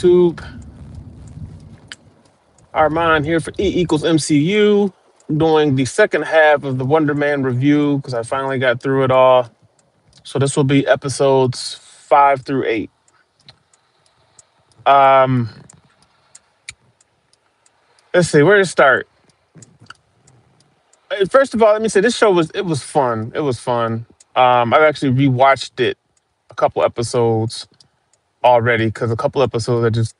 YouTube. Armand here for E equals MCU, doing the second half of the Wonder Man review because I finally got through it all. So this will be episodes 5 through 8. Um, let's see where to start. First of all, let me say this show was fun. It was fun. I've actually rewatched it a couple episodes already because a couple episodes I just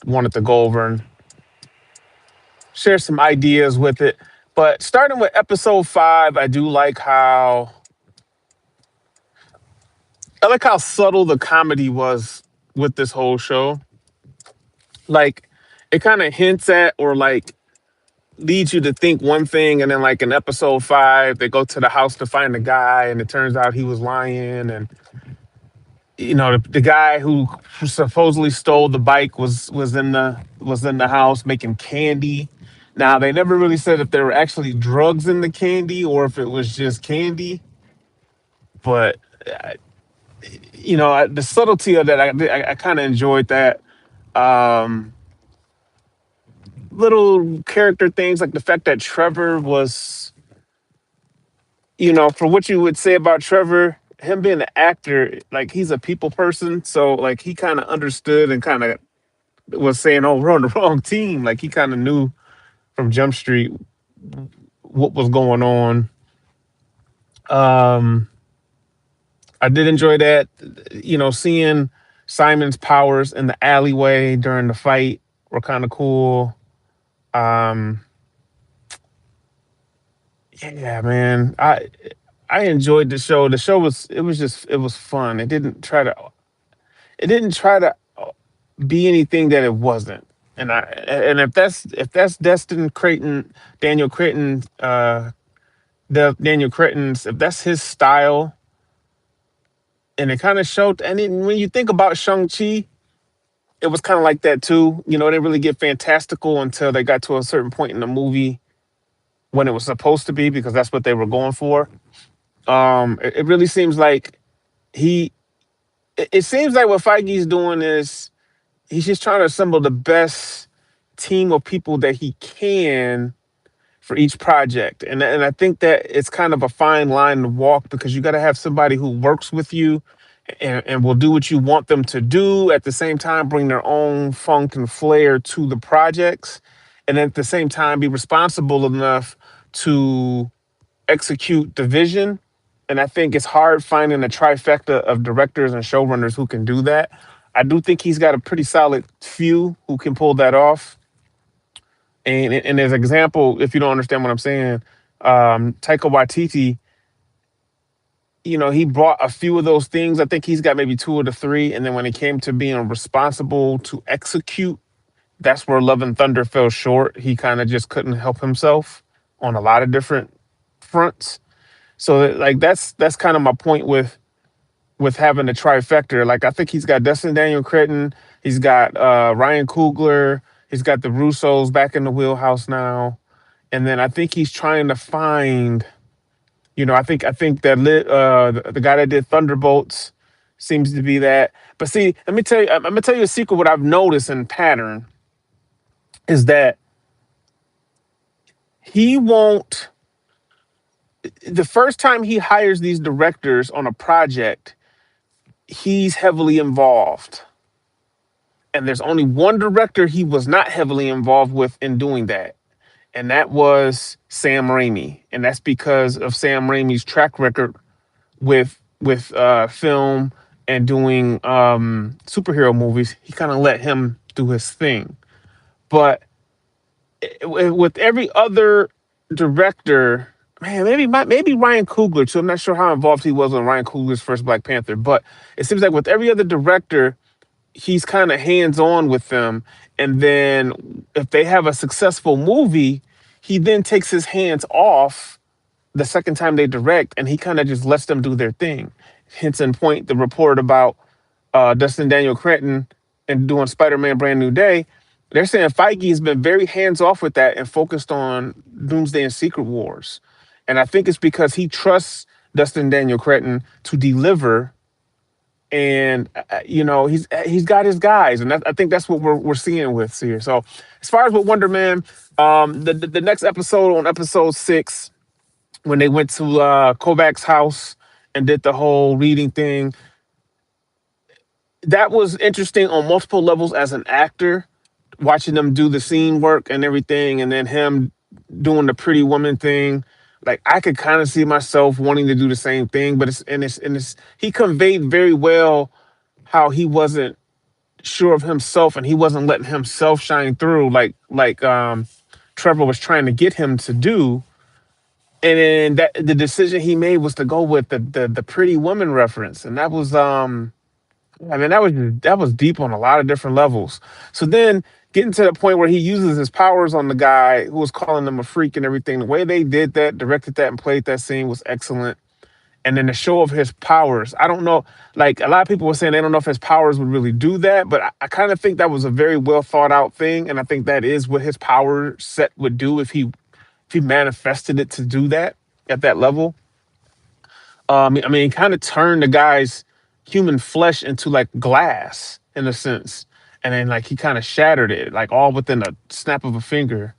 wanted to go over and share some ideas with it. But starting with episode 5, I like how subtle the comedy was with this whole show. Like it kind of hints at or like leads you to think one thing, and then like in episode 5, they go to the house to find the guy, and it turns out he was lying, and the guy who supposedly stole the bike was in the house making candy. Now they never really said if there were actually drugs in the candy or if it was just candy, but the subtlety of that, I kind of enjoyed that. Um, Little character things like the fact that Trevor was, for what you would say about Trevor, him being an actor, like he's a people person, so like he kind of understood and kind of was saying, "Oh, we're on the wrong team." Like he kind of knew from Jump Street what was going on. Um, I did enjoy that. Seeing Simon's powers in the alleyway during the fight were kind of cool. Um, yeah, man, I enjoyed the show. The show was fun. It didn't try to be anything that it wasn't. And if that's Destin Creighton, Daniel Creighton, Daniel Creighton's, if that's his style, and it kind of showed. And then when you think about Shang-Chi, it was kind of like that too. It didn't really get fantastical until they got to a certain point in the movie when it was supposed to be, because that's what they were going for. It really seems like he. It seems like what Feige's doing is he's just trying to assemble the best team of people that he can for each project. And I think that it's kind of a fine line to walk, because you got to have somebody who works with you and will do what you want them to do, at the same time bring their own funk and flair to the projects, and at the same time be responsible enough to execute the vision. And I think it's hard finding a trifecta of directors and showrunners who can do that. I do think he's got a pretty solid few who can pull that off. And as an example, if you don't understand what I'm saying, Taika Waititi, he brought a few of those things. I think he's got maybe two of the three. And then when it came to being responsible to execute, that's where Love and Thunder fell short. He kind of just couldn't help himself on a lot of different fronts. So like that's kind of my point with having a trifecta. Like I think he's got Destin Daniel Cretton, he's got Ryan Coogler, he's got the Russos back in the wheelhouse now, and then I think he's trying to find, I think that the guy that did Thunderbolts seems to be that. But see, let me tell you, I'm gonna tell you a secret. What I've noticed in pattern is that he won't. The first time he hires these directors on a project, he's heavily involved. And there's only one director he was not heavily involved with in doing that. And that was Sam Raimi. And that's because of Sam Raimi's track record with film and doing superhero movies. He kind of let him do his thing. But with every other director, man, maybe Ryan Coogler too. I'm not sure how involved he was on Ryan Coogler's first Black Panther, but it seems like with every other director, he's kind of hands on with them. And then if they have a successful movie, he then takes his hands off the second time they direct, and he kind of just lets them do their thing. Hence, in point, the report about Dustin Daniel Cretton and doing Spider-Man Brand New Day. They're saying Feige has been very hands off with that and focused on Doomsday and Secret Wars. And I think it's because he trusts Dustin Daniel Cretton to deliver and he's got his guys, and I think that's what we're seeing with here. So as far as with Wonder Man, the next episode, on episode 6, when they went to Kovac's house and did the whole reading thing, that was interesting on multiple levels as an actor, watching them do the scene work and everything, and then him doing the pretty woman thing. Like, I could kind of see myself wanting to do the same thing, but it's he conveyed very well how he wasn't sure of himself and he wasn't letting himself shine through like Trevor was trying to get him to do. And then that the decision he made was to go with the pretty woman reference, and that was I mean, that was deep on a lot of different levels. So then, getting to the point where he uses his powers on the guy who was calling him a freak and everything, the way they did that, directed that, and played that scene was excellent. And then the show of his powers, I don't know, like, a lot of people were saying they don't know if his powers would really do that, but I kind of think that was a very well thought out thing, and I think that is what his power set would do if he manifested it to do that at that level. I mean, it kind of turned the guy's human flesh into like glass in a sense, and then like he kind of shattered it, like all within a snap of a finger.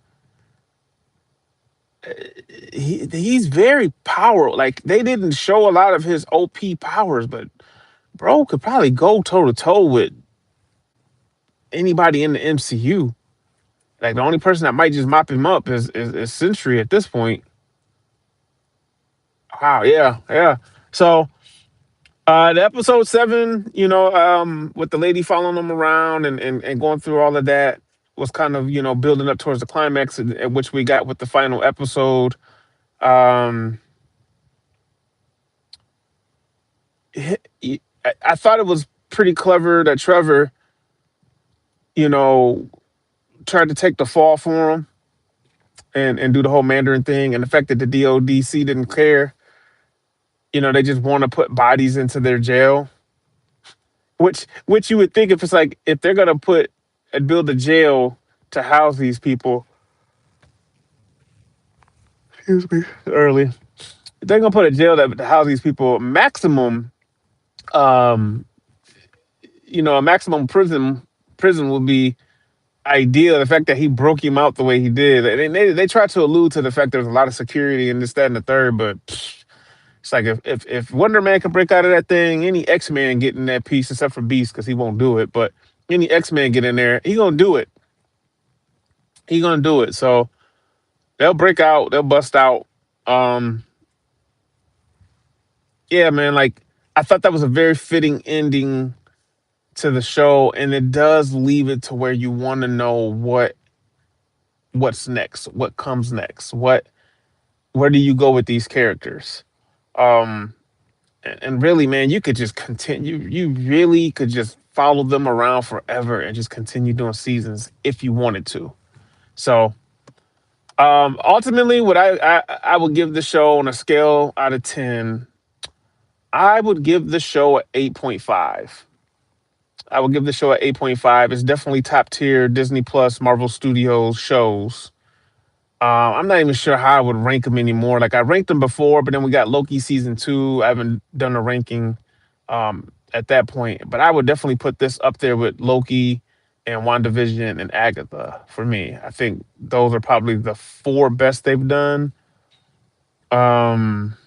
He's very powerful. Like, they didn't show a lot of his OP powers, but bro could probably go toe to toe with anybody in the MCU. Like, the only person that might just mop him up is Sentry at this point. Wow, yeah, yeah. So the episode 7, with the lady following them around and going through all of that, was kind of, building up towards the climax at which we got with the final episode. Um, I thought it was pretty clever that Trevor, you know, tried to take the fall for him and do the whole Mandarin thing, and the fact that the DODC didn't care. They just want to put bodies into their jail, which you would think, if it's like, if they're gonna put and build a jail to house these people. Excuse me, early. If they're gonna put a jail that to house these people, maximum, um, a maximum prison would be ideal. The fact that he broke him out the way he did, they tried to allude to the fact there was a lot of security and this, that, and the third, but it's like, if Wonder Man can break out of that thing, any X-Man get in that piece, except for Beast because he won't do it. But any X-Man get in there, he gonna do it. He gonna do it. So they'll break out, they'll bust out. Um, yeah, man. Like, I thought that was a very fitting ending to the show, and it does leave it to where you want to know what's next, what comes next, where do you go with these characters. Um, and really, man, you could just continue. You really could just follow them around forever and just continue doing seasons if you wanted to. So, ultimately, what I would give the show on a scale out of 10, I would give the show a 8.5. I would give the show a 8.5. It's definitely top tier Disney Plus, Marvel Studios shows. I'm not even sure how I would rank them anymore. Like, I ranked them before, but then we got Loki season 2. I haven't done a ranking at that point, but I would definitely put this up there with Loki and WandaVision and Agatha for me. I think those are probably the 4 best they've done. Um,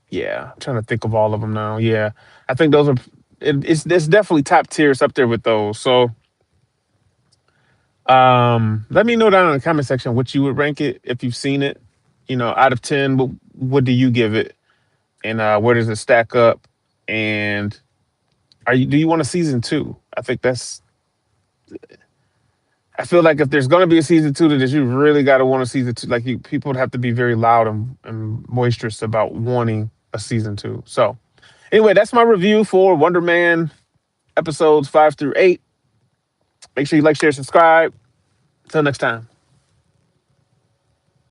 yeah, I'm trying to think of all of them now. Yeah, I think those are. It's definitely top tier. It's up there with those. So, let me know down in the comment section what you would rank it if you've seen it. Out of 10, what do you give it, and where does it stack up? And do you want a season 2? I think that's. I feel like if there's going to be a season 2 to this, you really got to want a season 2. Like, people would have to be very loud and boisterous about wanting a season 2. So, anyway, that's my review for Wonder Man episodes 5 through 8. Make sure you like, share, subscribe. Until next time.